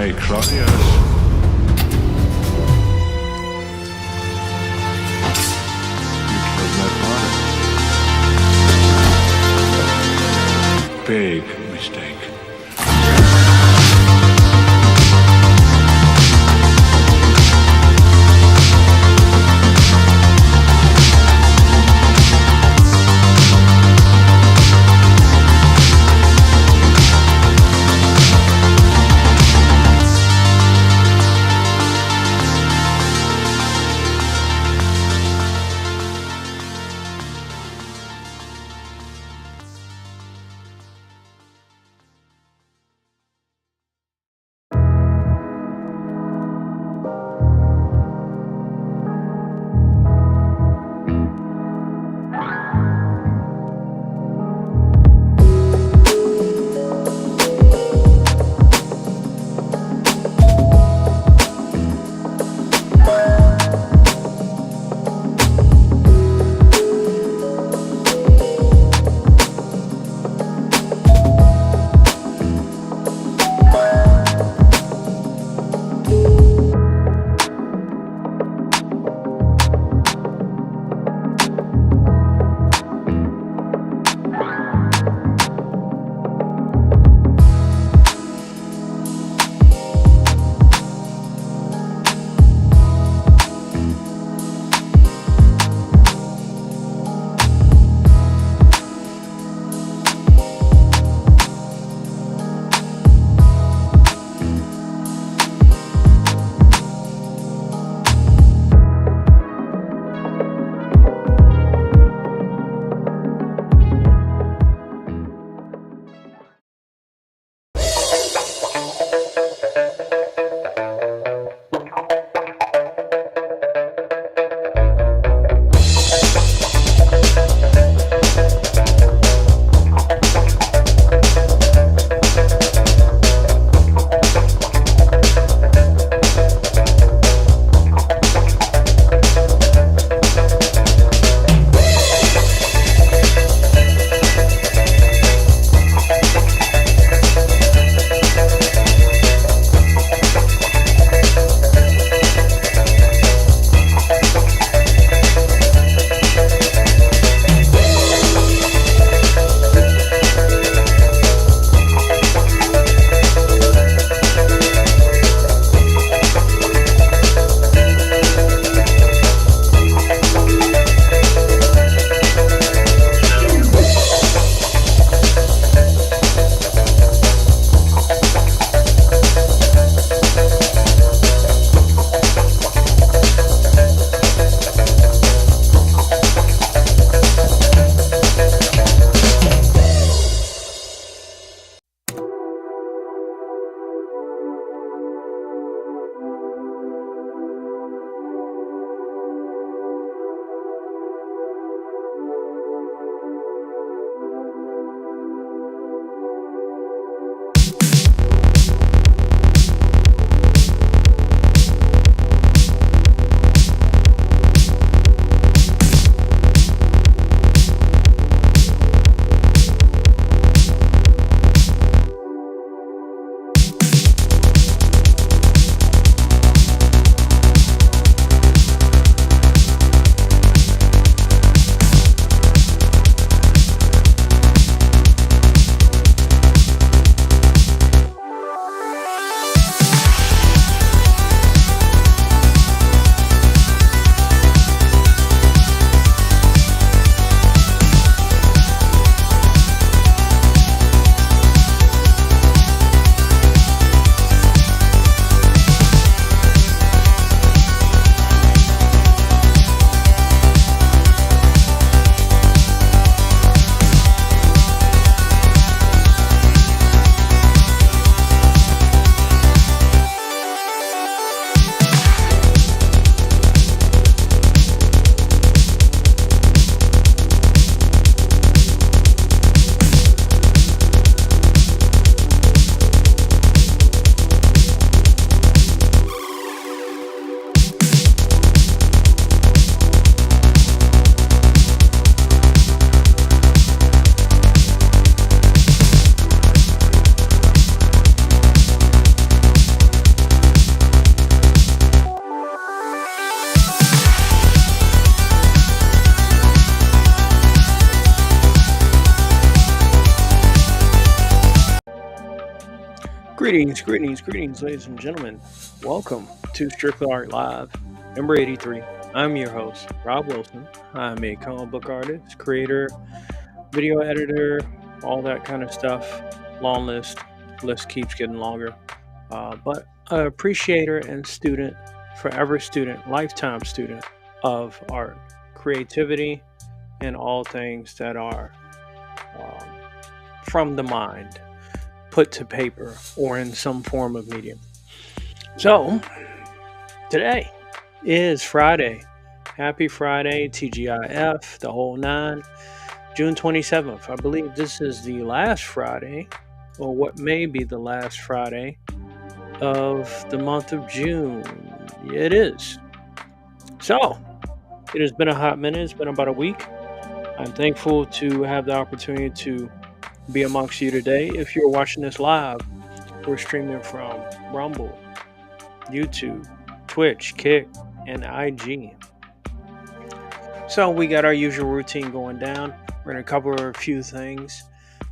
Hey, Claudius. You killed my father. Big mistake. Greetings, ladies and gentlemen. Welcome to Strictly Art Live, number 83. I'm your host, Rob Wilson. I'm a comic book artist, creator, video editor, all that kind of stuff. Long list keeps getting longer. But an appreciator and student, forever student, lifetime student of art, creativity, and all things that are um, from the mind put to paper or in some form of medium. So, today is Friday. Happy Friday, TGIF, the whole nine. June 27th. I believe this is the last Friday, or what may be the last Friday of the month of June. It is. So, it has been a hot minute. It's been about a week. I'm thankful to have the opportunity to be amongst you today. If you're watching this live, we're streaming from Rumble, YouTube, Twitch, Kick, and IG. So we got our usual routine going down. We're going to cover a few things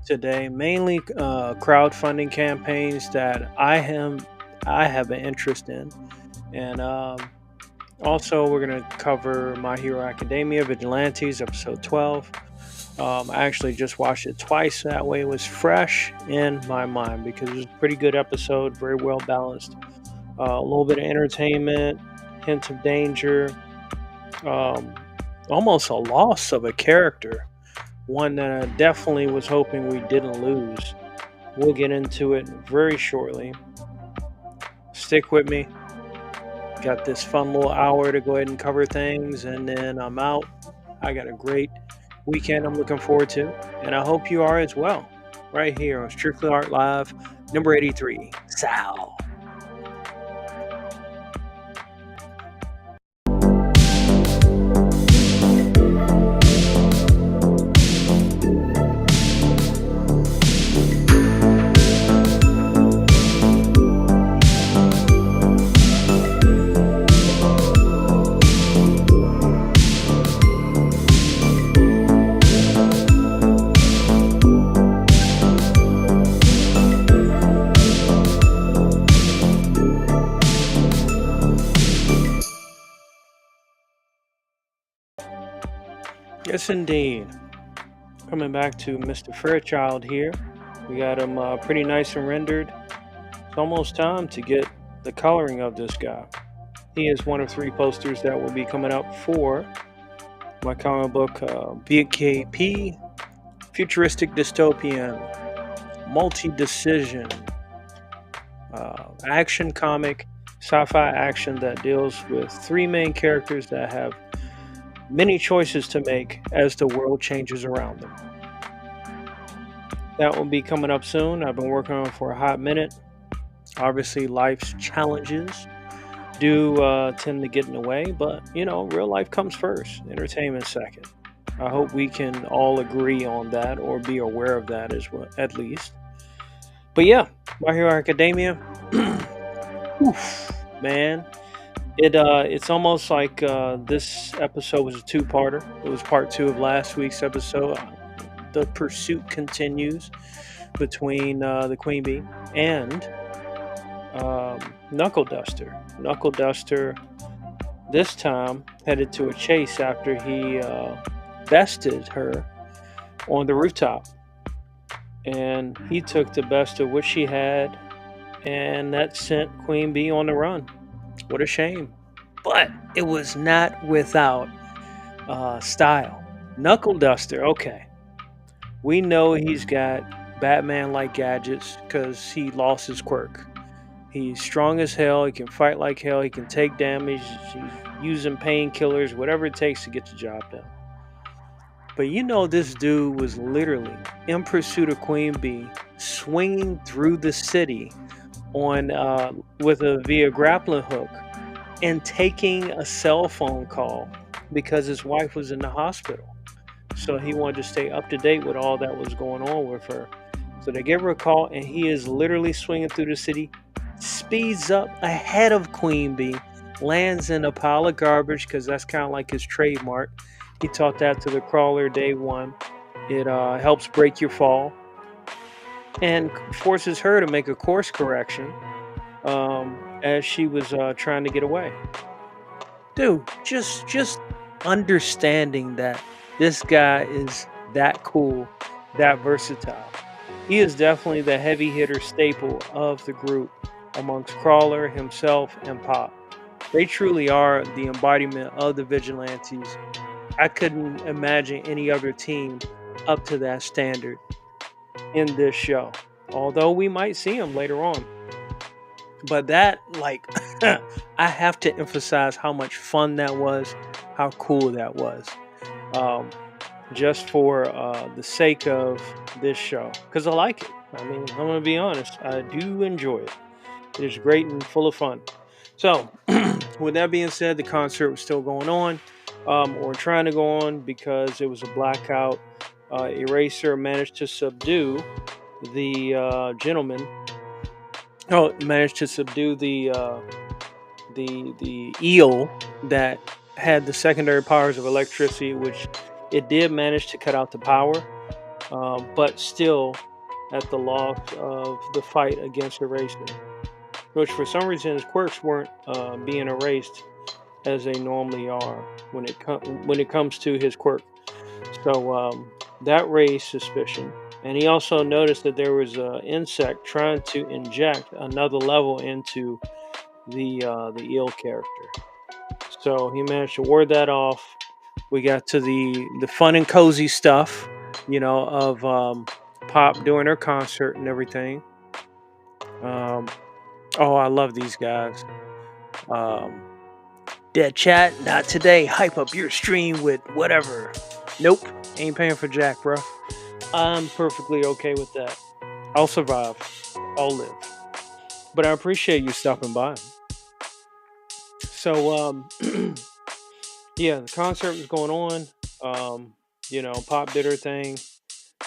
today, mainly crowdfunding campaigns that I have an interest in, and also we're going to cover My Hero Academia Vigilantes episode 12. I actually just watched it twice. That way it was fresh in my mind because it was a pretty good episode, very well balanced. A little bit of entertainment, hints of danger, almost a loss of a character. One that I definitely was hoping we didn't lose. We'll get into it very shortly. Stick with me. Got this fun little hour to go ahead and cover things, and then I'm out. I got a great weekend I'm looking forward to, and I hope you are as well. Right here on Strictly Art Live, number 83. Sal. Yes, indeed. Coming back to Mr. Fairchild here. We got him pretty nice and rendered. It's almost time to get the coloring of this guy. He is one of 3 posters that will be coming up for my comic book BKP, Futuristic Dystopian, Multi-Decision, action comic, sci-fi action that deals with 3 main characters that have many choices to make as the world changes around them. That will be coming up soon. I've been working on it for a hot minute. Obviously, life's challenges do tend to get in the way, but real life comes first, entertainment second. I hope we can all agree on that or be aware of that as well, at least. But yeah, My Hero Academia. Oof, man. It's almost like this episode was a 2-parter. It was part 2 of last week's episode. The pursuit continues between the Queen Bee and Knuckle Duster. Knuckle Duster this time headed to a chase after he bested her on the rooftop. And he took the best of what she had, and that sent Queen Bee on the run. What a shame. But it was not without style. Knuckle Duster, okay. We know he's got Batman-like gadgets because he lost his quirk. He's strong as hell. He can fight like hell. He can take damage. He's using painkillers, whatever it takes to get the job done. But this dude was literally in pursuit of Queen Bee, swinging through the city on via grappling hook, and taking a cell phone call because his wife was in the hospital. So he wanted to stay up to date with all that was going on with her. So they give her a call, and he is literally swinging through the city, speeds up ahead of Queen Bee, lands in a pile of garbage because that's kind of like his trademark. He taught that to the crawler day one. It helps break your fall. and forces her to make a course correction as she was trying to get away. Dude, just understanding that this guy is that cool, that versatile. He is definitely the heavy hitter staple of the group amongst Crawler, himself, and Pop. They truly are the embodiment of the Vigilantes. I couldn't imagine any other team up to that standard in this show. Although we might see them later on. But that, like, I have to emphasize how much fun that was, how cool that was. Um, just for the sake of this show, because I like it. I mean, I'm gonna be honest, I do enjoy it. It is great and full of fun. So, with that being said, the concert was still going on, or trying to go on because it was a blackout. Eraser managed to subdue the gentleman. Oh, managed to subdue the eel that had the secondary powers of electricity, which it did manage to cut out the power, but still at the loss of the fight against Eraser, which for some reason his quirks weren't being erased as they normally are when it comes to his quirk. So that raised suspicion. And he also noticed that there was an insect trying to inject another level into the eel character. So he managed to ward that off. We got to the fun and cozy stuff, of Pop doing her concert and everything. Um, oh, I love these guys. Um, Dead chat, not today. Hype up your stream with whatever. Nope, ain't paying for Jack, bro. I'm perfectly okay with that. I'll survive. I'll live. But I appreciate you stopping by. So, yeah, the concert was going on. Pop did her thing.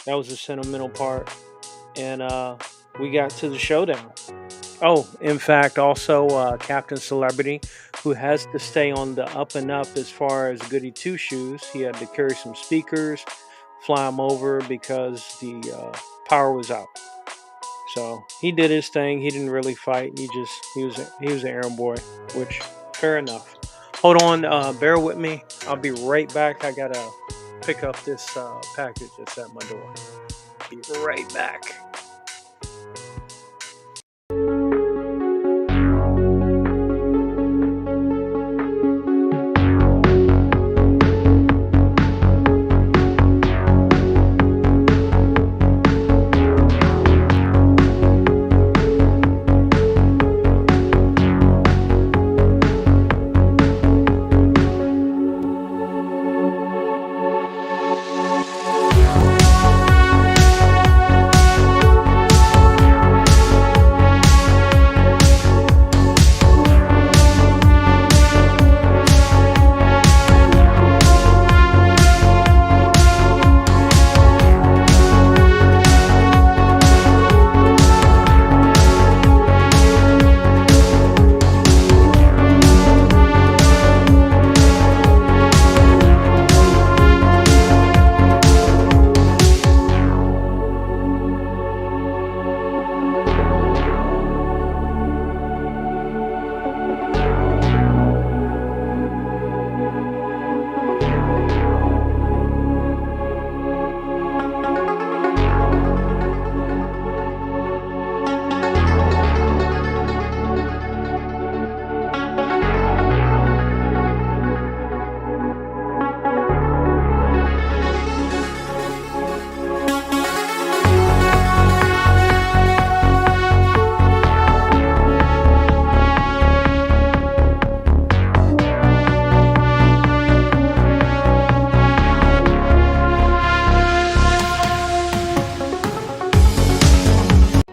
That was the sentimental part. And we got to the showdown. Oh, in fact, also Captain Celebrity, who has to stay on the up and up as far as Goody Two Shoes. He had to carry some speakers, fly them over because the power was out. So he did his thing. He didn't really fight. He was an errand boy, which fair enough. Hold on, bear with me. I'll be right back. I gotta pick up this package that's at my door. Be right back.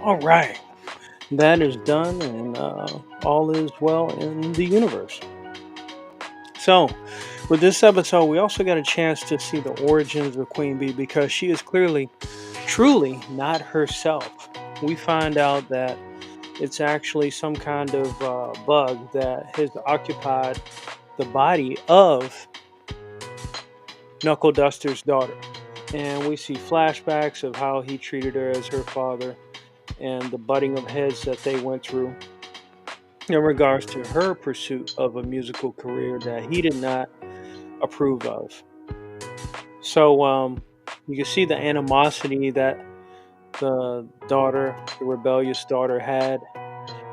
All right. That is done, and all is well in the universe. So, with this episode, we also got a chance to see the origins of Queen Bee because she is clearly, truly not herself. We find out that it's actually some kind of bug that has occupied the body of Knuckle Duster's daughter. And we see flashbacks of how he treated her as her father. and the butting of heads that they went through in regards to her pursuit of a musical career that he did not approve of. So you can see the animosity that the rebellious daughter, had,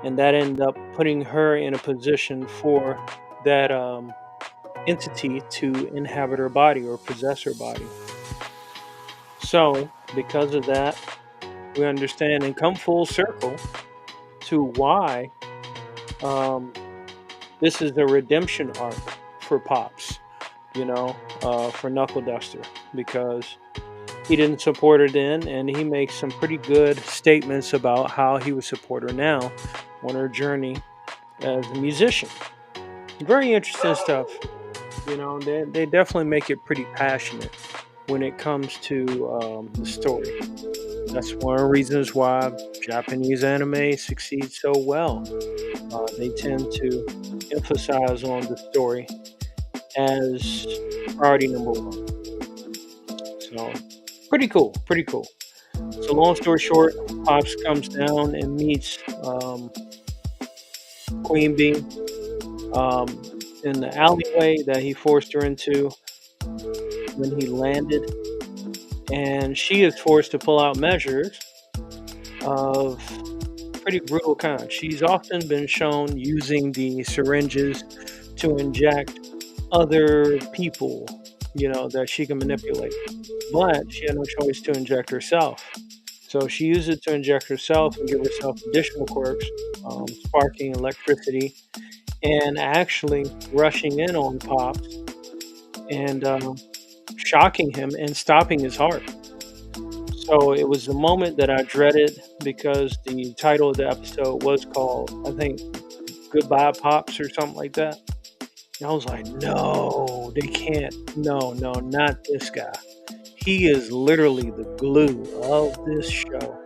and that ended up putting her in a position for that entity to inhabit her body or possess her body. So, because of that, we understand and come full circle to why um, this is the redemption arc for Pops, for Knuckle Duster, because he didn't support her then, and he makes some pretty good statements about how he would support her now on her journey as a musician. Very interesting stuff. They definitely make it pretty passionate when it comes to the story. That's one of the reasons why Japanese anime succeeds so well. They tend to emphasize on the story as priority number one. So, pretty cool, pretty cool. So, long story short, Pops comes down and meets Queen Bee in the alleyway that he forced her into when he landed. And she is forced to pull out measures of pretty brutal kind. She's often been shown using the syringes to inject other people, that she can manipulate. But she had no choice to inject herself. So she used it to inject herself and give herself additional quirks, sparking electricity, and actually rushing in on Pops and shocking him and stopping his heart. So it was the moment that I dreaded, because the title of the episode was called, I think, Goodbye Pops or something like that. And I was like, no, they can't. No, not this guy. He is literally the glue of this show.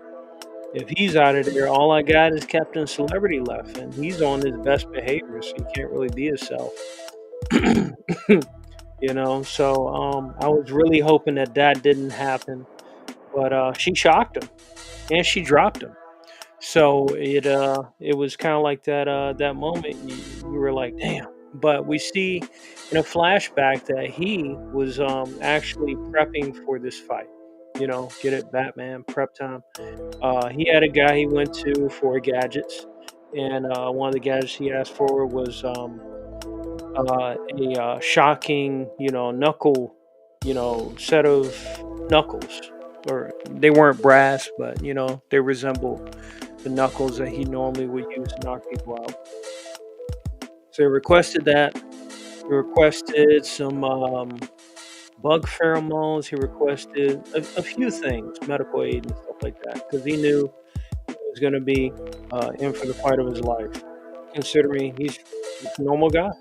If he's out of there, all I got is Captain Celebrity left, and he's on his best behavior, so he can't really be himself. So I was really hoping that didn't happen, but she shocked him and she dropped him. So it was kind of like that moment you were like, damn. But we see in a flashback that he was actually prepping for this fight. Get it, Batman prep time. He had a guy he went to for gadgets, and one of the gadgets he asked for was a shocking, knuckle, set of knuckles. Or they weren't brass, but they resemble the knuckles that he normally would use to knock people out. So he requested that. He requested some bug pheromones. He requested a few things, medical aid and stuff like that, because he knew he was going to be in for the fight of his life. Considering he's a normal guy,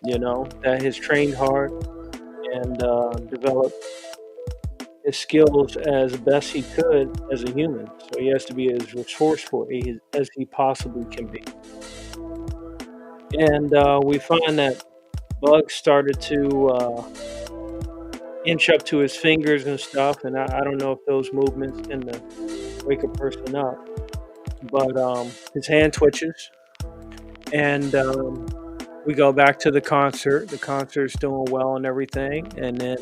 that has trained hard and developed his skills as best he could as a human. So he has to be as resourceful as he possibly can be. And we find that Bug started to inch up to his fingers and stuff. And I don't know if those movements tend to wake a person up. But his hand twitches. And we go back to the concert. The concert's doing well and everything. And then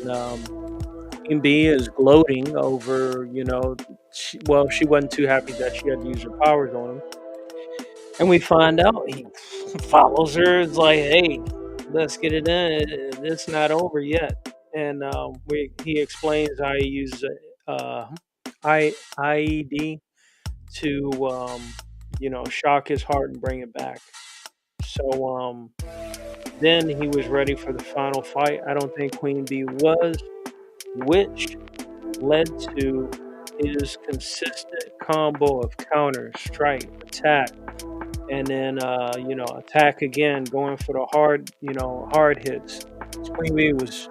Queen Bee is gloating over, she wasn't too happy that she had to use her powers on him. And we find out he follows her. It's like, hey, let's get it done. It's not over yet. And he explains how he uses IED to, shock his heart and bring it back. So then he was ready for the final fight. I don't think Queen Bee was, which led to his consistent combo of counter, strike, attack, and then attack again, going for the hard hits. Queen Bee was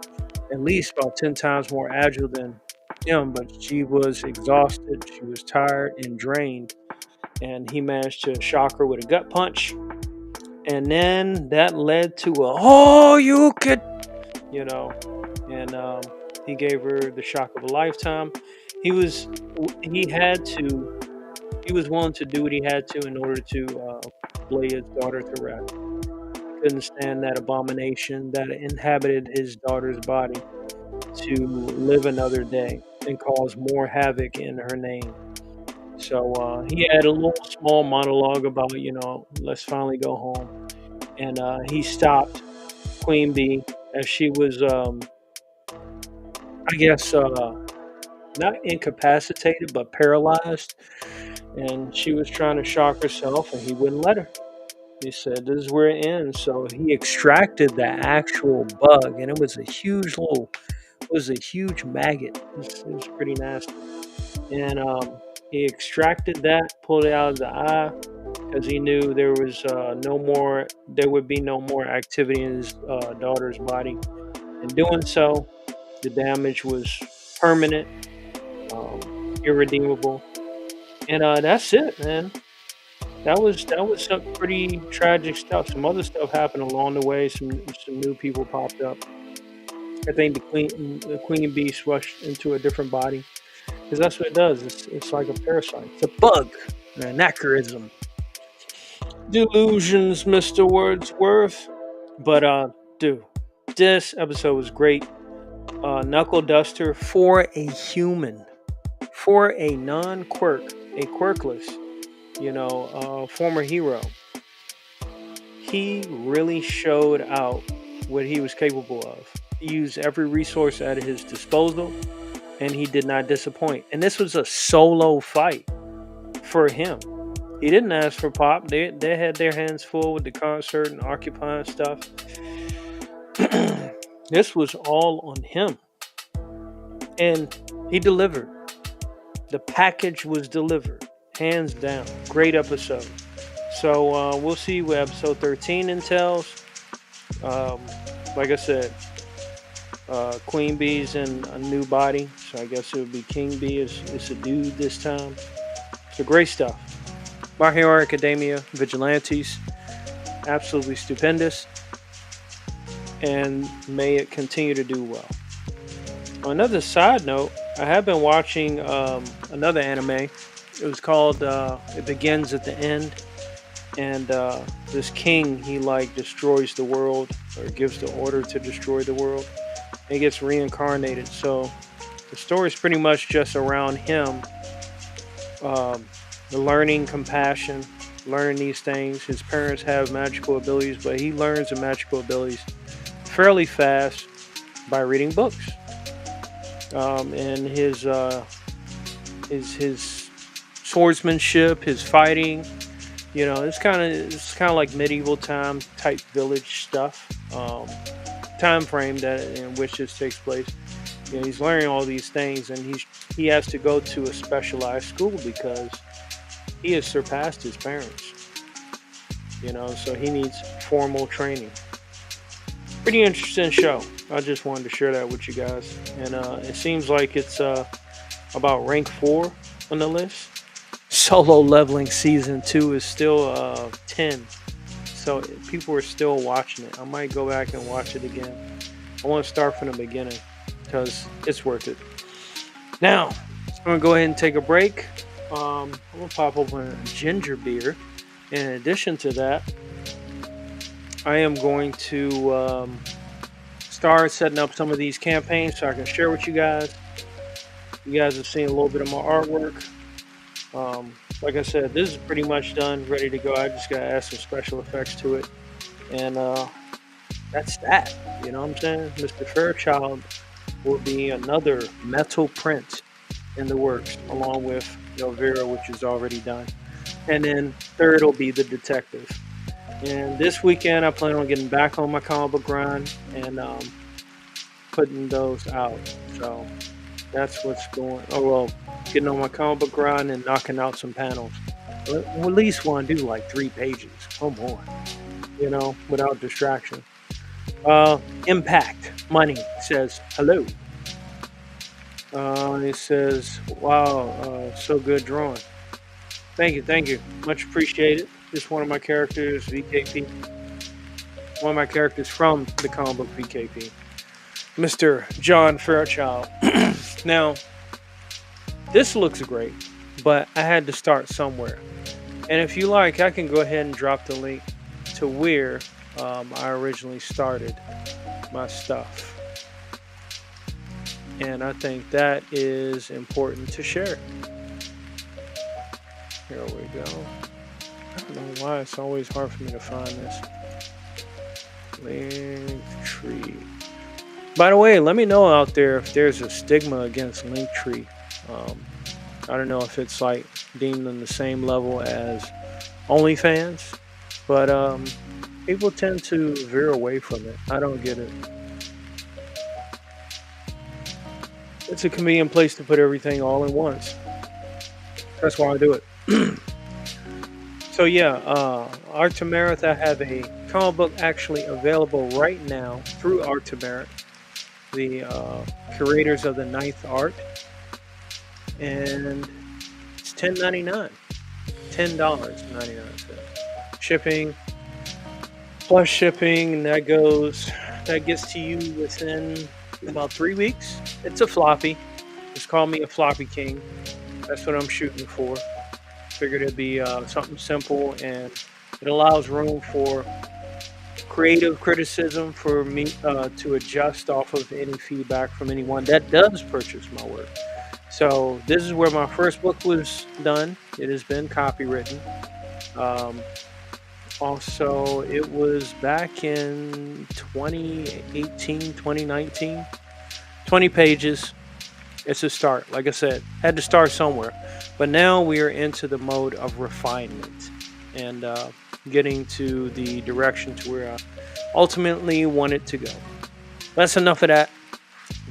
at least about 10 times more agile than him, but she was exhausted, she was tired and drained, and he managed to shock her with a gut punch, and then that led to you could, and he gave her the shock of a lifetime. He had to he was willing to do what he had to in order to lay his daughter to rest. Couldn't stand that abomination that inhabited his daughter's body to live another day and cause more havoc in her name. So he had a little small monologue about, let's finally go home. And he stopped Queen Bee as she was, I guess, not incapacitated, but paralyzed. And she was trying to shock herself, and he wouldn't let her. He said, "This is where it ends." So he extracted the actual bug, and it was a huge maggot. It was pretty nasty. And he extracted that, pulled it out of the eye, because he knew there would be no more activity in his daughter's body. In doing so, the damage was permanent, irredeemable, and that's it, man. That was some pretty tragic stuff. Some other stuff happened along the way. Some new people popped up. I think the queen bee rushed into a different body because that's what it does. It's like a parasite. It's a bug, an anachronism. Delusions, Mr. Wordsworth. But dude, this episode was great. Knuckle duster for a human, for a non-quirk, a quirkless, former hero. He really showed out what he was capable of. He used every resource at his disposal, and he did not disappoint. And this was a solo fight for him. He didn't ask for Pop. They had their hands full with the concert and occupying stuff. This was all on him. And he delivered. The package was delivered. Hands down. Great episode. So we'll see what episode 13 entails. Like I said, Queen Bee's in a new body. So I guess it would be King Bee. It's a dude this time. So great stuff. My Hero Academia, Vigilantes. Absolutely stupendous. And may it continue to do well. On another side note, I have been watching another anime. It was called It Begins at the End. And this king, he destroys the world, or gives the order to destroy the world. And he gets reincarnated. So the story is pretty much just around him learning compassion, learning these things. His parents have magical abilities, but he learns the magical abilities fairly fast by reading books. And his swordsmanship, his fighting, it's kind of like medieval time type village stuff. Time frame in which this takes place. He's learning all these things, and he has to go to a specialized school because he has surpassed his parents. So he needs formal training. Pretty interesting show. I just wanted to share that with you guys. And it seems like it's about rank 4 on the list. Solo Leveling Season 2 is still 10. So people are still watching it. I might go back and watch it again. I want to start from the beginning because it's worth it. Now, I'm going to go ahead and take a break. I'm going to pop open a ginger beer. In addition to that, I am going to start setting up some of these campaigns so I can share with you guys. You guys have seen a little bit of my artwork. Like I said, this is pretty much done, ready to go. I just got to add some special effects to it. And that's that. You know what I'm saying? Mr. Fairchild will be another metal print in the works, along with Elvira, which is already done. And then third will be the detective. And this weekend, I plan on getting back on my comic book grind and putting those out. So that's what's going. Oh well, getting on my comic book grind and knocking out some panels. At least want to do like 3 pages. Come on, without distraction. Impact Money says hello. It says, wow, so good drawing. Thank you. Much appreciated. Just one of my characters, VKP. One of my characters from the comic book VKP. Mr. John Fairchild. Now, this looks great. but I had to start somewhere. And if you like, I can go ahead and drop the link to where I originally started my stuff. And I think that is important to share. Here we go. I don't know why it's always hard for me to find this. Linktree. By the way, let me know out there if there's a stigma against Linktree. I don't know if it's like deemed on the same level as OnlyFans, but people tend to veer away from it. I don't get it. It's a convenient place to put everything all in once. That's why I do it. So yeah, Art to Merit, I have a comic book actually available right now through Art to Merit, the curators of the ninth art, and it's $10.99, $10.99. Shipping plus shipping, and that gets to you within about 3 weeks. It's a floppy. Just call me a floppy king. That's what I'm shooting for. Figured it'd be something simple, and it allows room for creative criticism for me to adjust off of any feedback from anyone that does purchase my work. So this is where my first book was done. It has been copywritten. Also, it was back in 2018, 2019. 20 pages. It's a start. Like I said, had to start somewhere. But now we are into the mode of refinement and getting to the direction to where I ultimately want it to go. That's enough of that.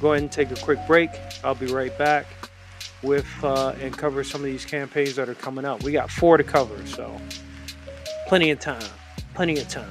Go ahead and take a quick break. I'll be right back with and cover some of these campaigns that are coming up. We got 4 to cover, so plenty of time. Plenty of time.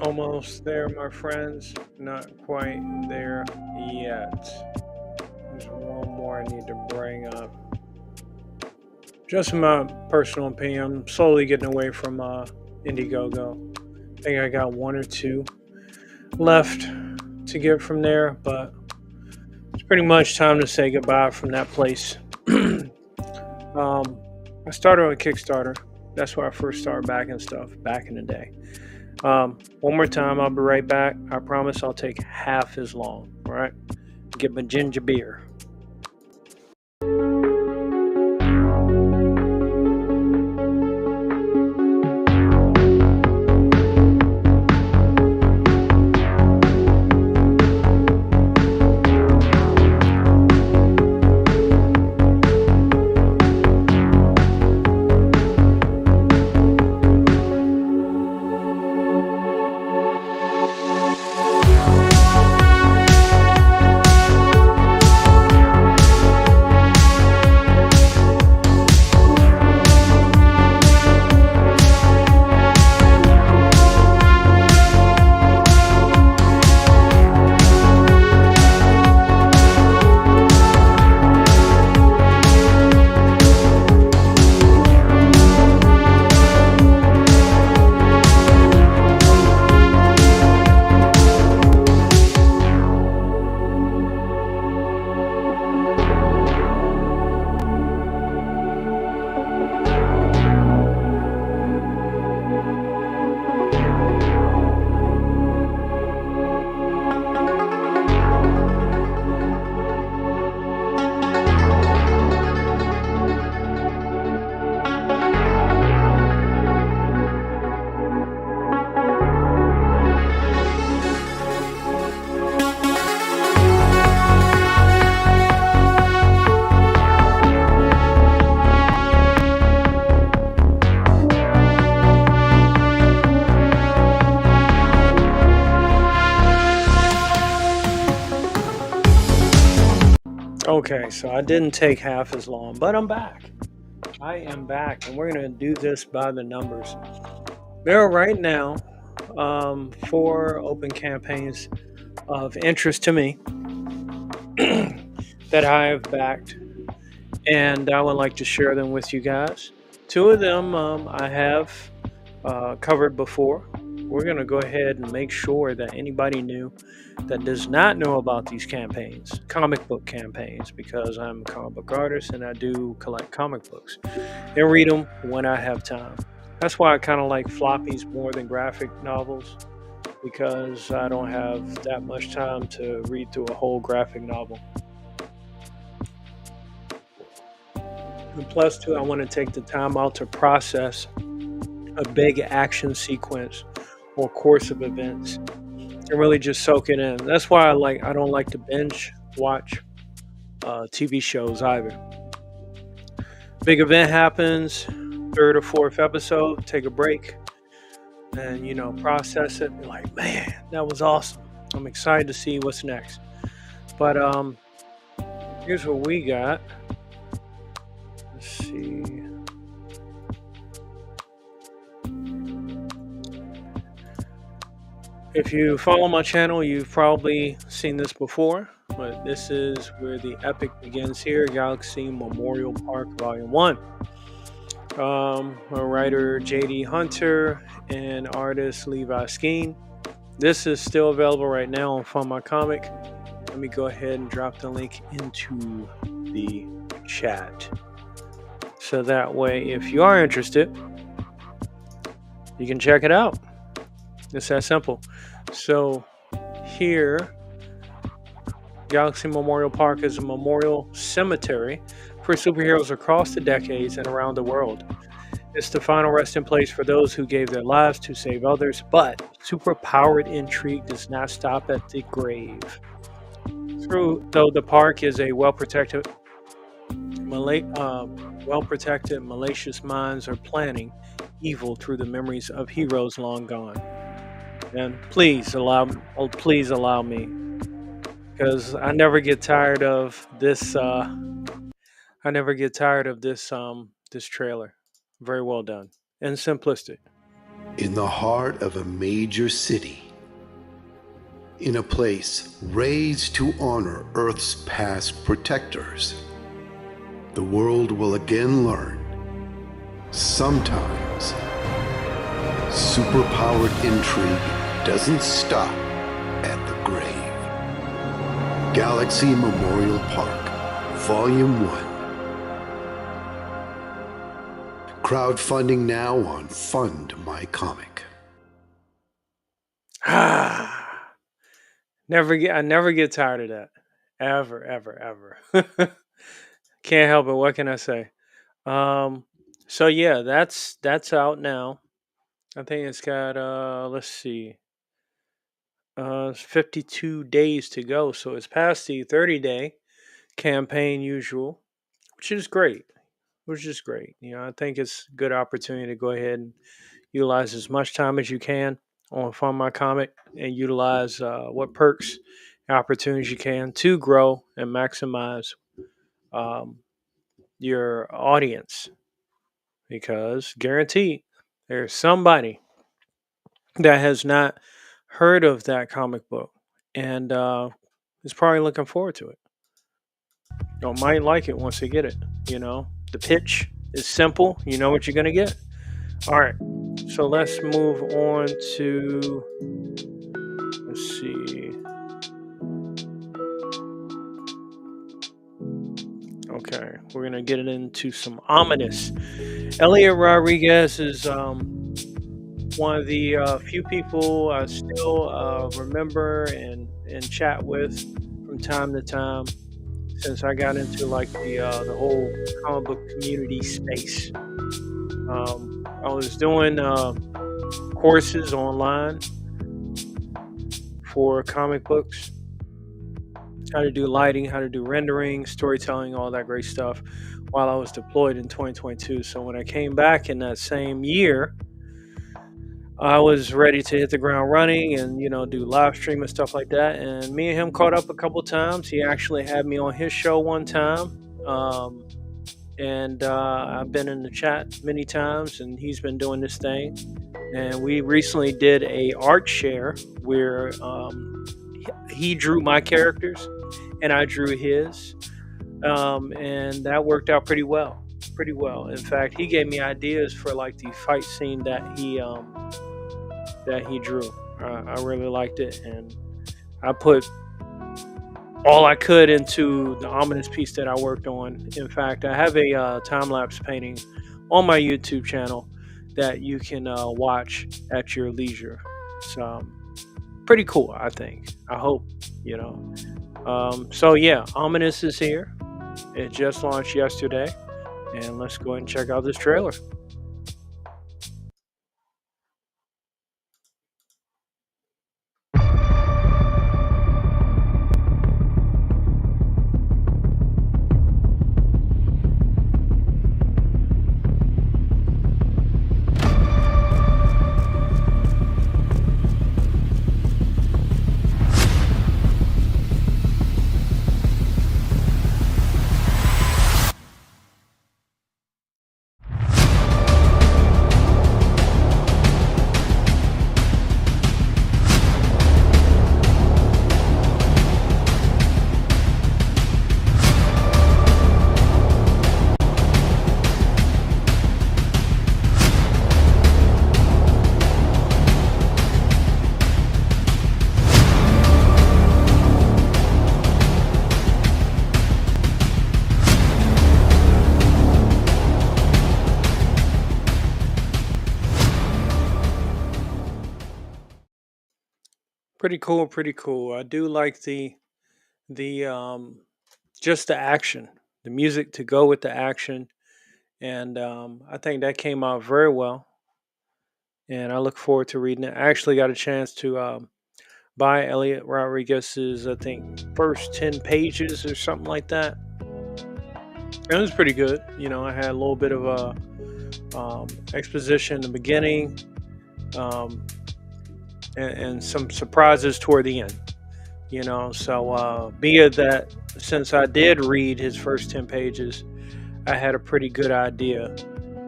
Almost there, my friends. Not quite there yet. There's one more I need to bring up. Just my personal opinion, I'm slowly getting away from Indiegogo. I think I got 1 or 2 left to get from there, but it's pretty much time to say goodbye from that place. I started on Kickstarter. That's where I first started backing stuff back in the day. One more time, I'll be right back. I promise I'll take half as long. All right, get my ginger beer. Okay, so I didn't take half as long, but I'm back. I am back, and we're going to do this by the numbers. There are right now 4 open campaigns of interest to me that I have backed, and I would like to share them with you guys. 2 of them I have covered before. We're going to go ahead and make sure that anybody new that does not know about these campaigns, comic book campaigns, because I'm a comic book artist and I do collect comic books and read them when I have time. That's why I kind of like floppies more than graphic novels, because I don't have that much time to read through a whole graphic novel. And plus, too, I want to take the time out to process a big action sequence or course of events and really just soak it in. That's why I don't like to binge watch TV shows either. Big event happens, 3rd or 4th episode, take a break, and process it. Be like, man, that was awesome. I'm excited to see what's next. But here's what we got. Let's see. If you follow my channel, you've probably seen this before, but this is where the epic begins here. Galaxy Memorial Park Volume 1. Writer J.D. Hunter and artist Levi Skeen. This is still available right now on Fund My Comic. Let me go ahead and drop the link into the chat. So that way, if you are interested, you can check it out. It's that simple. So here, Galaxy Memorial Park is a memorial cemetery for superheroes across the decades and around the world. It's the final resting place for those who gave their lives to save others, but superpowered intrigue does not stop at the grave. Though the park is a well-protected, malicious minds are planning evil through the memories of heroes long gone. And please allow me, because I never get tired of this. This trailer. Very well done and simplistic. In the heart of a major city, in a place raised to honor Earth's past protectors, the world will again learn, sometimes superpowered intrigue doesn't stop at the grave. Galaxy Memorial Park, Volume 1. Crowdfunding now on Fund My Comic. I never get tired of that. Ever. Can't help it. What can I say? So yeah, that's out now. I think it's got let's see. 52 days to go. So it's past the 30-day campaign usual, which is great. I think it's a good opportunity to go ahead and utilize as much time as you can on Fund My Comic and utilize what perks and opportunities you can to grow and maximize your audience. Because guaranteed, there's somebody that has not heard of that comic book and is probably looking forward to it. Or might like it once they get it. The pitch is simple. You know what you're going to get. All right. So let's move on to, let's see. Okay. We're going to get it into some ominous. Elliot Rodriguez is one of the few people I still remember and chat with from time to time, since I got into the whole comic book community space. I was doing courses online for comic books, how to do lighting, how to do rendering, storytelling, all that great stuff while I was deployed in 2022. So when I came back in that same year, I was ready to hit the ground running and do live stream and stuff like that. And me and him caught up a couple times. He actually had me on his show one time. And I've been in the chat many times, and he's been doing this thing. And we recently did a art share where he drew my characters and I drew his, and that worked out pretty well. Pretty well. In fact, he gave me ideas for like the fight scene that he drew. I really liked it, and I put all I could into the ominous piece that I worked on. In fact, I have a time-lapse painting on my YouTube channel that you can watch at your leisure. So pretty cool, I think. I hope, So yeah, Ominous is here. It just launched yesterday, and let's go ahead and check out this trailer. Pretty cool, pretty cool. I do like the just the action, the music to go with the action, and I think that came out very well. And I look forward to reading it. I actually got a chance to buy Elliot Rodriguez's, I think, first 10 pages or something like that. It was pretty good. I had a little bit of a exposition in the beginning, um, and some surprises toward the end. So be it that since I did read his first 10 pages, I had a pretty good idea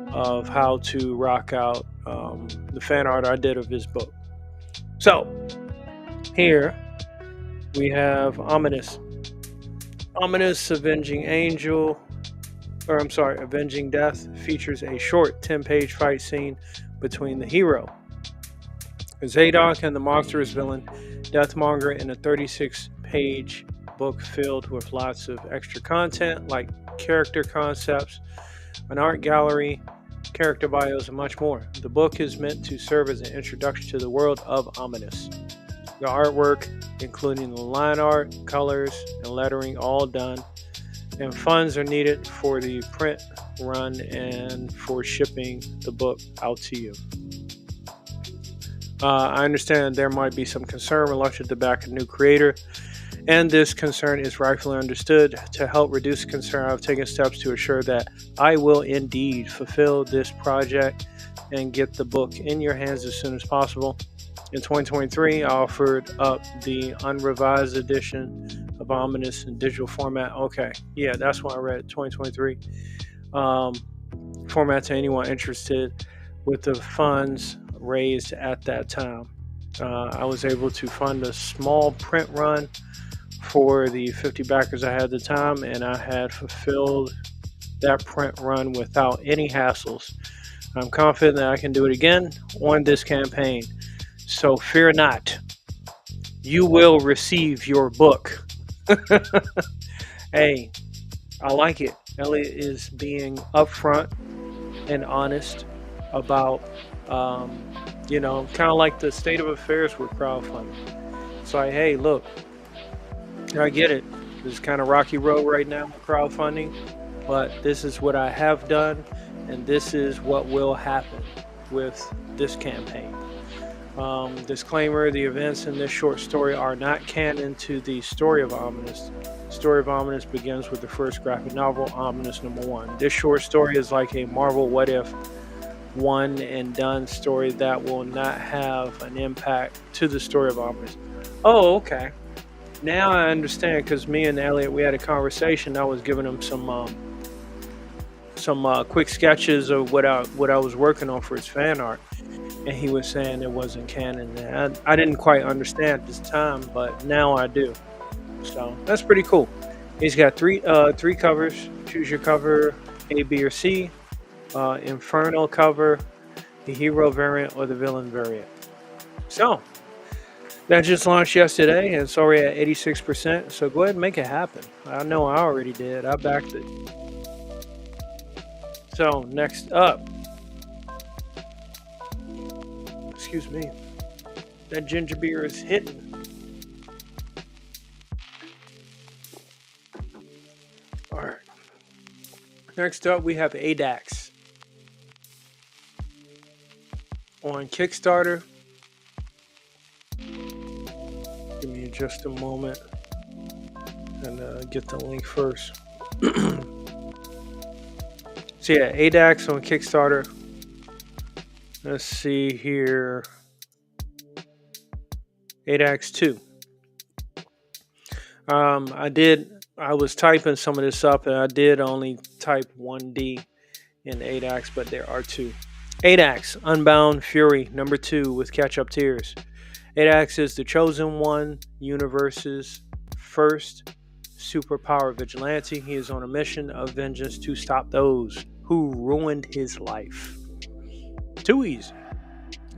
of how to rock out the fan art I did of his book. So here we have Ominous. Ominous Avenging Death features a short 10-page fight scene between the hero, Zadok, and the monstrous villain, Deathmonger, in a 36-page book filled with lots of extra content like character concepts, an art gallery, character bios, and much more. The book is meant to serve as an introduction to the world of Ominous. The artwork, including the line art, colors, and lettering, all done, and funds are needed for the print run and for shipping the book out to you. I understand there might be some concern reluctant to back a new creator, and this concern is rightfully understood. To help reduce concern, I've taken steps to assure that I will indeed fulfill this project and get the book in your hands as soon as possible. In 2023, I offered up the unrevised edition of Ominous in digital format. Okay, yeah, that's what I read, 2023. Format to anyone interested, with the funds raised at that time. I was able to fund a small print run for the 50 backers I had at the time, and I had fulfilled that print run without any hassles. I'm confident that I can do it again on this campaign. So fear not. You will receive your book. Hey, I like it. Elliot is being upfront and honest about, kind of like the state of affairs with crowdfunding. It's like, hey, look, I get it. This is kind of rocky road right now with crowdfunding, but this is what I have done, and this is what will happen with this campaign. Disclaimer, the events in this short story are not canon to the story of Ominous. The story of Ominous begins with the first graphic novel, Ominous #1. This short story is like a Marvel what if one and done story that will not have an impact to the story of operas. Oh, okay. Now I understand, because me and Elliot, we had a conversation. I was giving him some quick sketches of what I was working on for his fan art, and he was saying it wasn't canon. And I didn't quite understand at this time, but now I do. So that's pretty cool. He's got three covers. Choose your cover, A, B, or C. Inferno cover, the hero variant, or the villain variant. So that just launched yesterday, and it's already at 86%. So go ahead and make it happen. I know I already did. I backed it. So next up, excuse me, that ginger beer is hitting. All right. Next up, we have ADAX on Kickstarter. Give me just a moment and get the link first. So yeah, ADAX on Kickstarter. Let's see here. ADAX 2. I was typing some of this up, and I did only type 1D in ADAX, but there are two. ADAX, Unbound Fury, number 2 with Catch-Up Tears. ADAX is the Chosen One universe's first superpower vigilante. He is on a mission of vengeance to stop those who ruined his life. Too easy.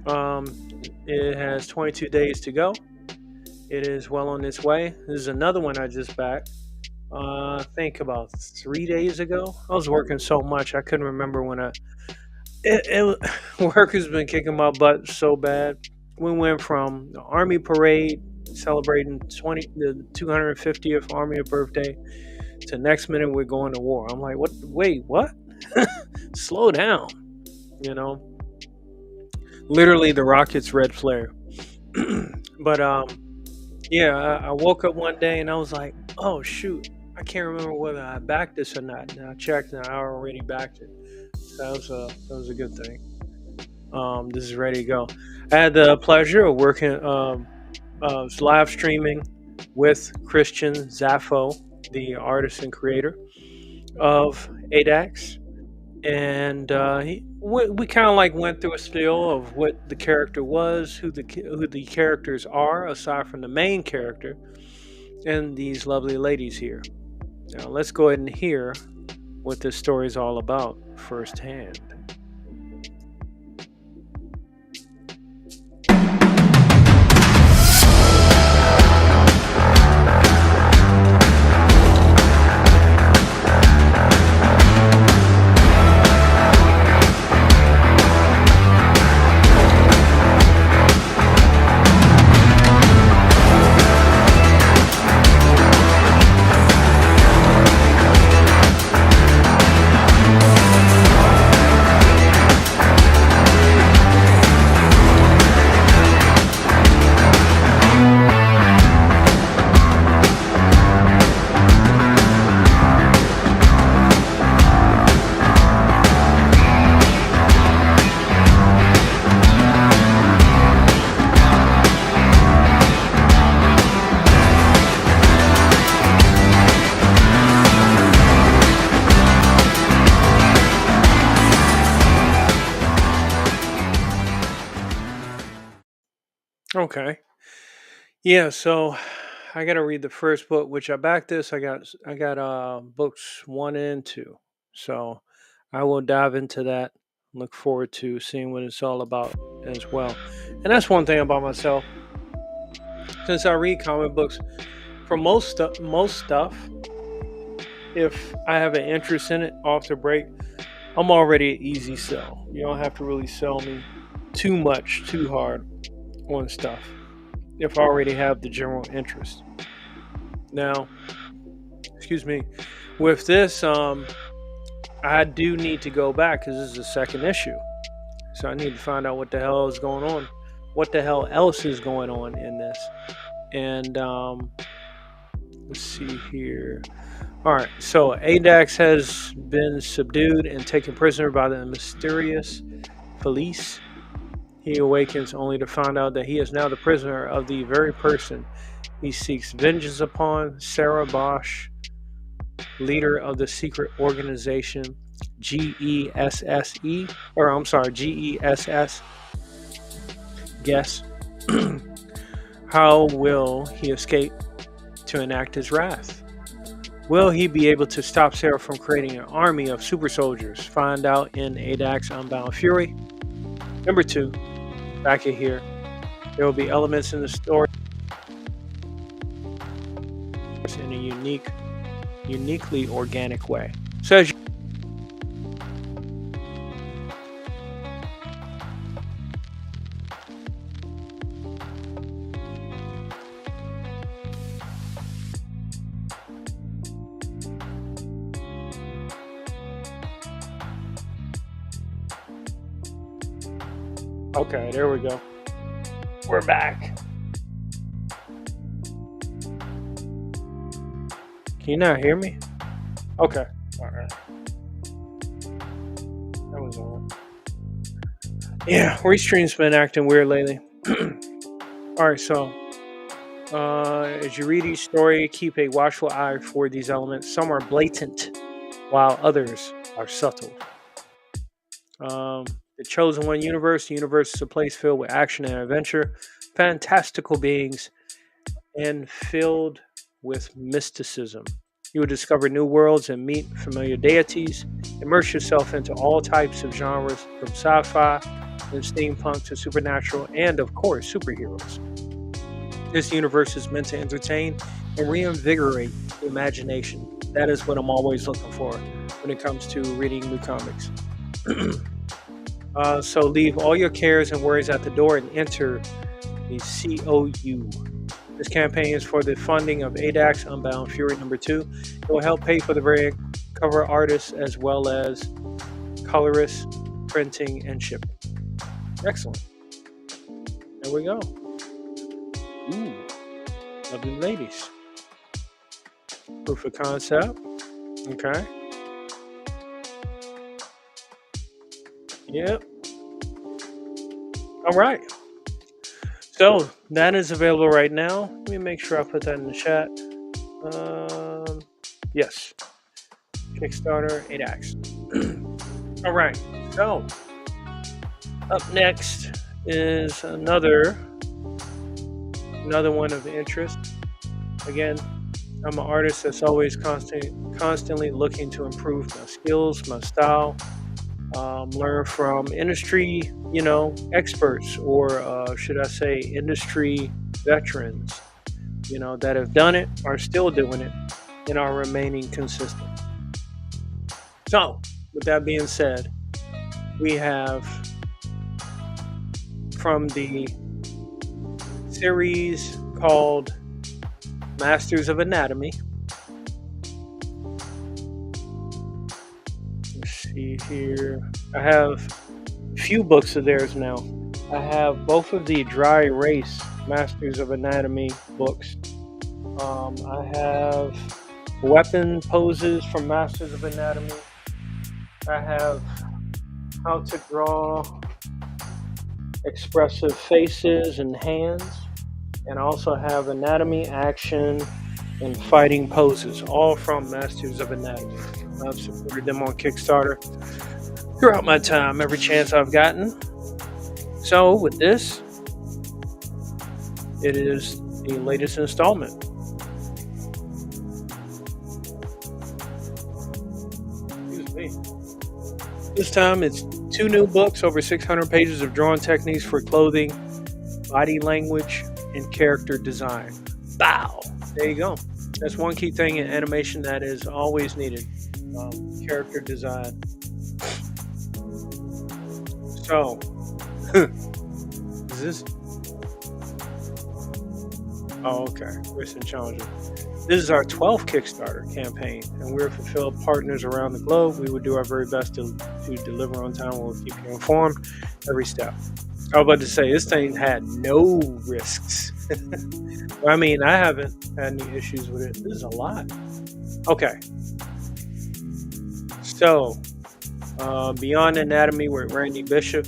It has 22 days to go. It is well on its way. This is another one I just backed. I think about 3 days ago. I was working so much I couldn't remember when work has been kicking my butt so bad. We went from the Army Parade celebrating the 250th Army birthday to next minute we're going to war. I'm like, what? Wait, what? Slow down. You know, literally the rocket's red flare. But yeah, I woke up one day and I was like, oh shoot, I can't remember whether I backed this or not. And I checked and I already backed it. So that was a good thing. This is ready to go. I had the pleasure of working, live streaming with Christian Zaffo, the artist and creator of ADAX. And we kind of like went through a spiel of what the character was, who the characters are, aside from the main character, and these lovely ladies here. Now let's go ahead and hear what this story is all about firsthand. Okay. Yeah, so I gotta read the first book, which I backed this. I got books 1 and 2. So I will dive into that. Look forward to seeing what it's all about as well. And that's one thing about myself. Since I read comic books, for most stuff, if I have an interest in it off the break, I'm already an easy sell. You don't have to really sell me too much, too hard on stuff if I already have the general interest. Now, excuse me, with this, I do need to go back because this is the second issue. So I need to find out what the hell is going on. What the hell else is going on in this? And let's see here. All right, so ADAX has been subdued and taken prisoner by the mysterious Felice. He awakens only to find out that he is now the prisoner of the very person he seeks vengeance upon, Sarah Bosch, leader of the secret organization GESSE, or I'm sorry, GESS. Guess. How will he escape to enact his wrath? Will he be able to stop Sarah from creating an army of super soldiers? Find out in ADAX Unbound Fury. Number 2, back in here, there will be elements in the story in a uniquely organic way. So as okay, there we go. We're back. Can you not hear me? Okay. All right. That was on. Yeah, Restream's been acting weird lately. All right, so as you read each story, keep a watchful eye for these elements. Some are blatant, while others are subtle. The Chosen One universe. The universe is a place filled with action and adventure, fantastical beings, and filled with mysticism. You will discover new worlds and meet familiar deities. Immerse yourself into all types of genres, from sci-fi and steampunk to supernatural, and of course, superheroes. This universe is meant to entertain and reinvigorate the imagination. That is what I'm always looking for when it comes to reading new comics. So leave all your cares and worries at the door and enter the COU. This campaign is for the funding of ADAX Unbound Fury number 2. It will help pay for the very cover artists as well as colorists, printing, and shipping. Excellent. There we go. Ooh, lovely ladies. Proof of concept. Okay. Yep. All right. So that is available right now. Let me make sure I put that in the chat. Yes. Kickstarter, 8X. All right. So up next is another one of interest. Again, I'm an artist that's always constantly looking to improve my skills, my style, learn from industry, experts, or should I say industry veterans, that have done it, are still doing it, and are remaining consistent. So, with that being said, we have from the series called Masters of Anatomy. Let's see here. I have a few books of theirs now. I have both of the Dry Erase Masters of Anatomy books. I have Weapon Poses from Masters of Anatomy. I have How to Draw Expressive Faces and Hands. And I also have Anatomy, Action, and Fighting Poses, all from Masters of Anatomy. I've supported them on Kickstarter throughout my time, every chance I've gotten. So with this, it is the latest installment. Excuse me. This time it's 2 new books, over 600 pages of drawing techniques for clothing, body language, and character design. Bow! There you go. That's one key thing in animation that is always needed. Character design. So, is this? Oh, okay. Recent challenges. This is our 12th Kickstarter campaign, and we're fulfilled partners around the globe. We will do our very best to deliver on time. We'll keep you informed every step. I was about to say, this thing had no risks. I mean, I haven't had any issues with it. This is a lot. Okay. So, Beyond Anatomy with Randy Bishop.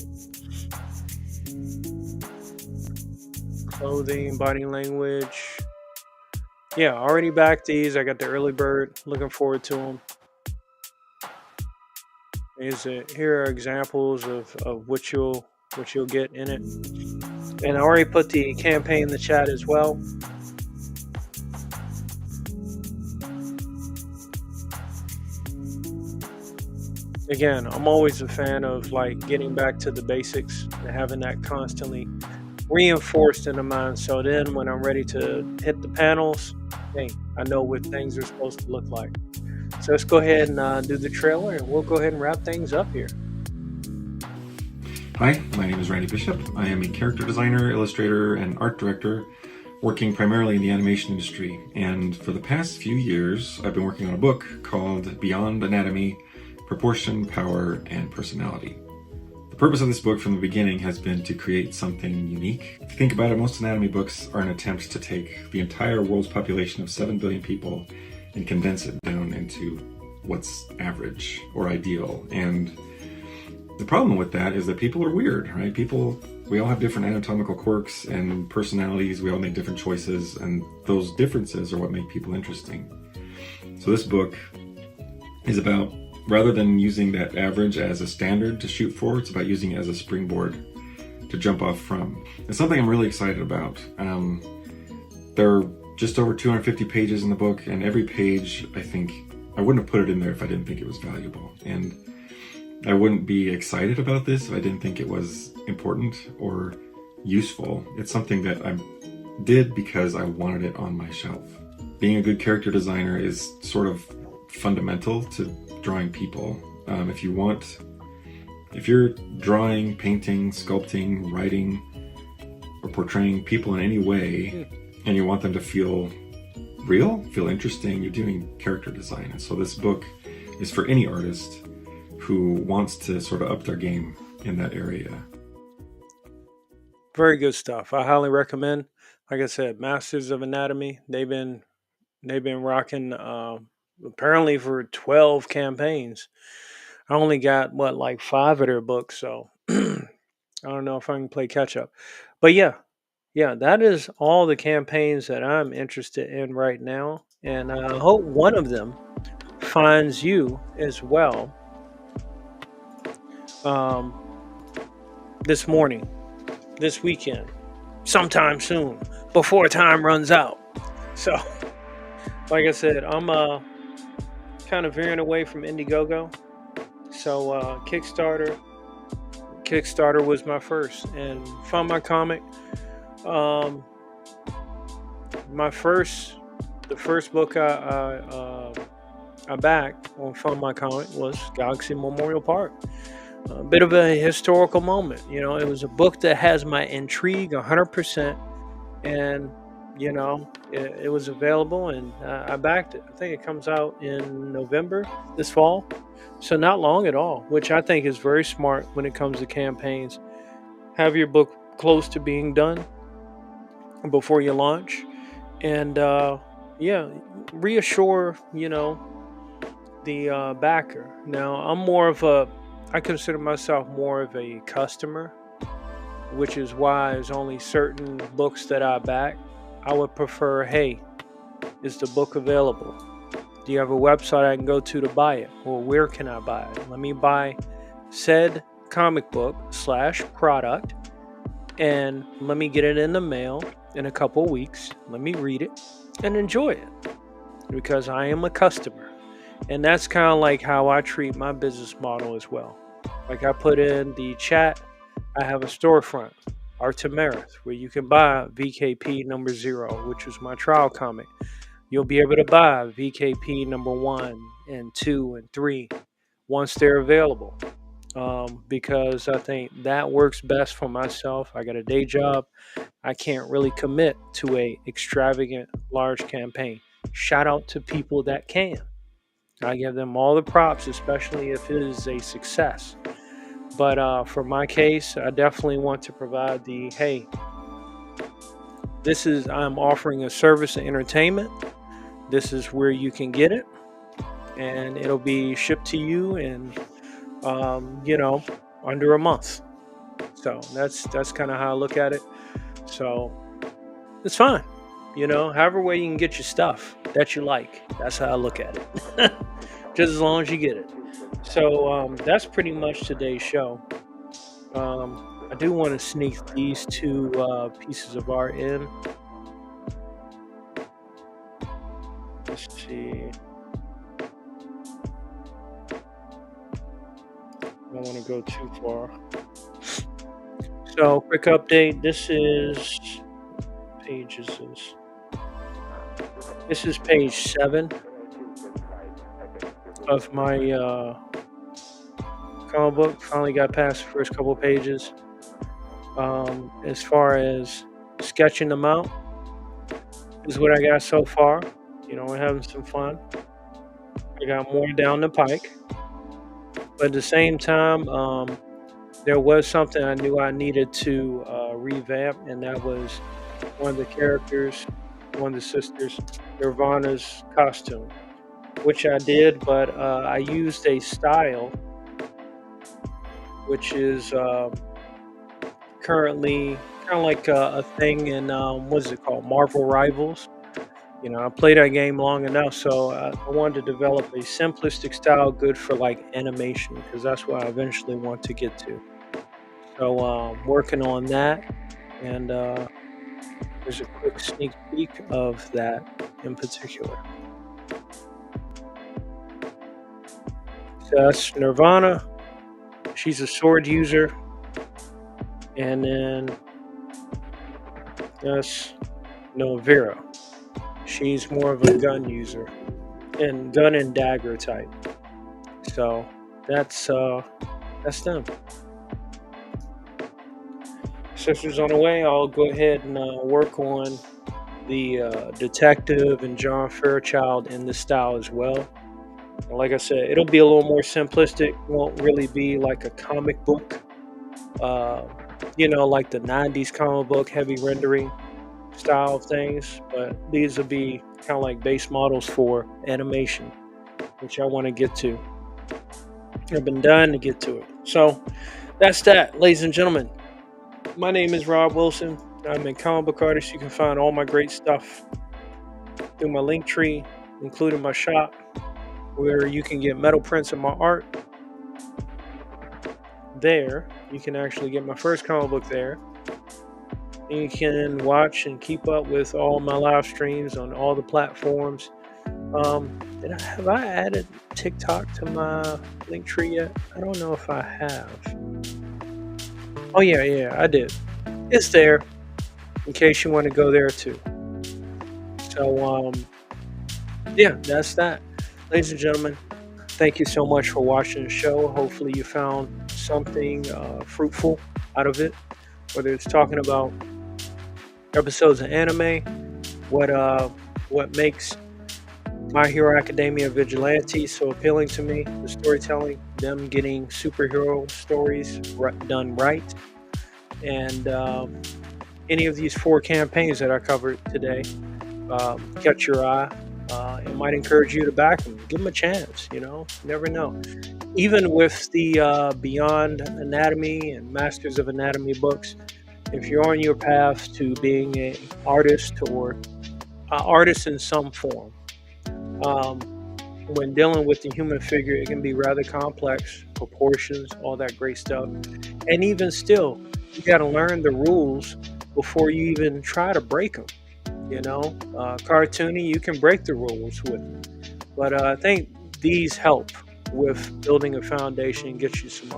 clothing, body language. Yeah, already backed these. I got the early bird. Looking forward to them. Here are examples of what you'll get in it. And I already put the campaign in the chat as well. Again, I'm always a fan of like getting back to the basics and having that constantly reinforced in the mind. So then when I'm ready to hit the panels, hey, I know what things are supposed to look like. So let's go ahead and do the trailer, and we'll go ahead and wrap things up here. Hi, my name is Randy Bishop. I am a character designer, illustrator, and art director working primarily in the animation industry. And for the past few years, I've been working on a book called Beyond Anatomy, Proportion, Power, and Personality. The purpose of this book from the beginning has been to create something unique. If you think about it, most anatomy books are an attempt to take the entire world's population of 7 billion people and condense it down into what's average or ideal. And the problem with that is that people are weird, right? We all have different anatomical quirks and personalities. We all make different choices, and those differences are what make people interesting. So this book is about, rather than using that average as a standard to shoot for, it's about using it as a springboard to jump off from. It's something I'm really excited about. There are just over 250 pages in the book, and every page, I think, I wouldn't have put it in there if I didn't think it was valuable. And I wouldn't be excited about this if I didn't think it was important or useful. It's something that I did because I wanted it on my shelf. Being a good character designer is sort of fundamental to drawing people. If you're drawing, painting, sculpting, writing, or portraying people in any way, and you want them to feel real, feel interesting, you're doing character design. And so this book is for any artist who wants to sort of up their game in that area. Very good stuff. I highly recommend. Like I said, Masters of Anatomy. They've been rocking apparently for 12 campaigns. I only got like 5 of their books, so I don't know if I can play catch up. But yeah, that is all the campaigns that I'm interested in right now, and I hope one of them finds you as well. This morning, this weekend, sometime soon, before time runs out. So, like I said, I'm kind of veering away from Indiegogo. So Kickstarter was my first, and Fund My Comic. The first book I backed on Fund My Comic was Galaxy Memorial Park. A bit of a historical moment. You know, it was a book that has my intrigue 100%, and you know, it was available, and I backed it. I think it comes out in November this fall, so not long at all, which I think is very smart when it comes to campaigns. Have your book close to being done before you launch, and reassure, the backer. Now, I consider myself more of a customer, which is why there's only certain books that I back. I would prefer, hey, is the book available? Do you have a website I can go to buy it? Or where can I buy it? Let me buy said comic book / product, and let me get it in the mail in a couple weeks. Let me read it and enjoy it, because I am a customer. And that's kind of like how I treat my business model as well. Like I put in the chat, I have a storefront, Artemerith, where you can buy VKP number 0, which was my trial comic. You'll be able to buy VKP number 1 and 2 and 3 once they're available, because I think that works best for myself. I got a day job. I can't really commit to a extravagant large campaign. Shout out to people that can. I give them all the props, especially if it is a success. But for my case, I definitely want to provide hey, I'm offering a service of entertainment. This is where you can get it, and it'll be shipped to you in, under a month. So that's kind of how I look at it. So it's fine. However way you can get your stuff that you like. That's how I look at it. Just as long as you get it. So that's pretty much today's show. I do want to sneak these two pieces of art in. Let's see. I don't want to go too far. So, quick update. This is page is this. This is page 7 of my comic book. Finally got past the first couple pages. As far as sketching them out, is what I got so far. We're having some fun. I got more down the pike. But at the same time, there was something I knew I needed to revamp, and that was one of the characters, one of the sisters, Nirvana's costume, which I did, but I used a style which is currently kind of like a thing in, what is it called, Marvel Rivals. I played that game long enough, so I wanted to develop a simplistic style good for like animation, because that's what I eventually want to get to. So working on that, and there's a quick sneak peek of that in particular. So that's Nirvana. She's a sword user. And then that's Novera. She's more of a gun user and gun and dagger type. So that's them. Sisters on the way. I'll go ahead and work on the detective and John Fairchild in this style as well. And like I said, it'll be a little more simplistic. Won't really be like a comic book, like the 90s comic book heavy rendering style of things. But these will be kind of like base models for animation, which I want to get to. I've been dying to get to it. So that's that, ladies and gentlemen. My name is Rob Wilson. I'm a comic book artist. You can find all my great stuff through my link tree, including my shop, where you can get metal prints of my art. There, you can actually get my first comic book there. And you can watch and keep up with all my live streams on all the platforms. Have I added TikTok to my link tree yet? I don't know if I have. Oh yeah, I did. It's there, in case you want to go there too. So yeah, that's that. Ladies and gentlemen, thank you so much for watching the show. Hopefully you found something fruitful out of it, whether it's talking about episodes of anime, what makes My Hero Academia Vigilantes so appealing to me, the storytelling, them getting superhero stories done right, and any of these 4 campaigns that I covered today catch your eye. It might encourage you to back them. Give them a chance, you never know. Even with the Beyond Anatomy and Masters of Anatomy books, if you're on your path to being an artist or an artist in some form, when dealing with the human figure, it can be rather complex, proportions, all that great stuff. And even still, you got to learn the rules before you even try to break them. Cartoony, you can break the rules with them. But I think these help with building a foundation and get you some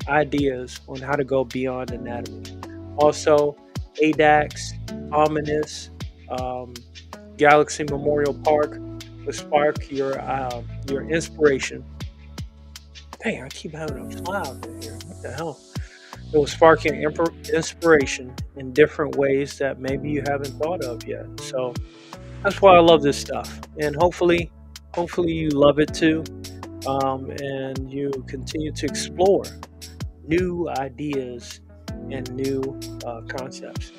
ideas on how to go beyond anatomy. Also, ADAX, Ominous, Galaxy Memorial Park will spark your inspiration. Dang, I keep having a fly over here. What the hell? It will spark your inspiration in different ways that maybe you haven't thought of yet. So that's why I love this stuff. And hopefully you love it too. And you continue to explore new ideas and new concepts.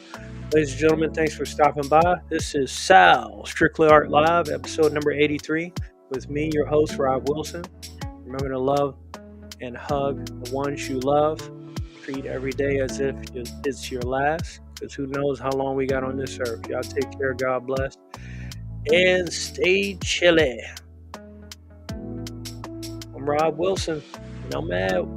Ladies and gentlemen, thanks for stopping by. This is Sal, Strictly Art Live, episode number 83, with me, your host, Rob Wilson. Remember to love and hug the ones you love. Treat every day as if it's your last. because who knows how long we got on this earth. Y'all take care. God bless. And stay chilly. I'm Rob Wilson, and I'm out.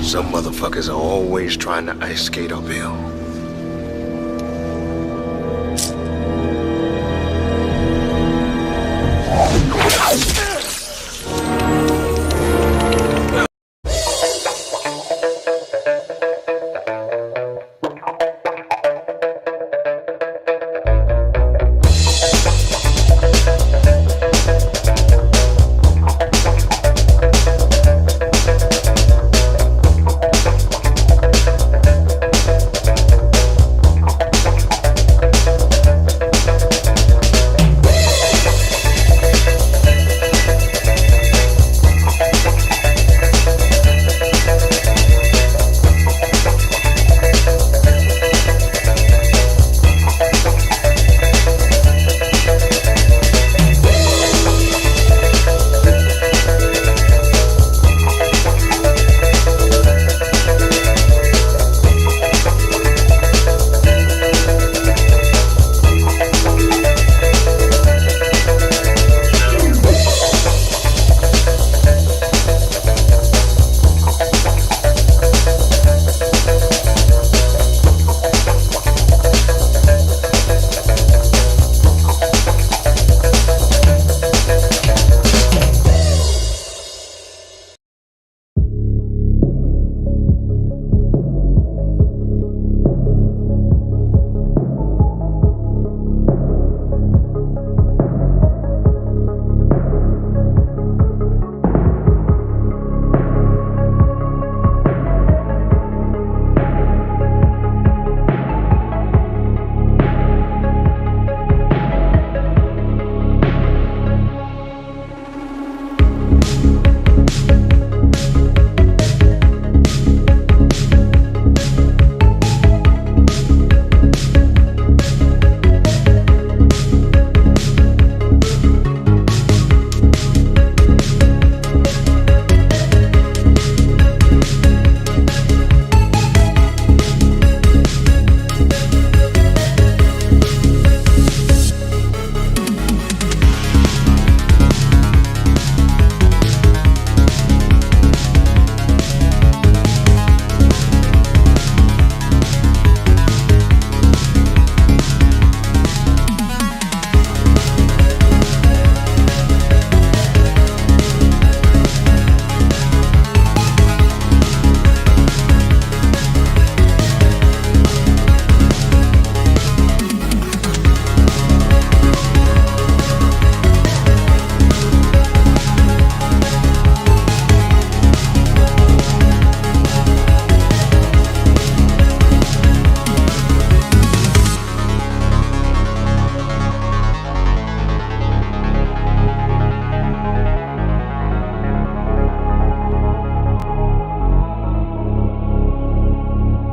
Some motherfuckers are always trying to ice skate uphill.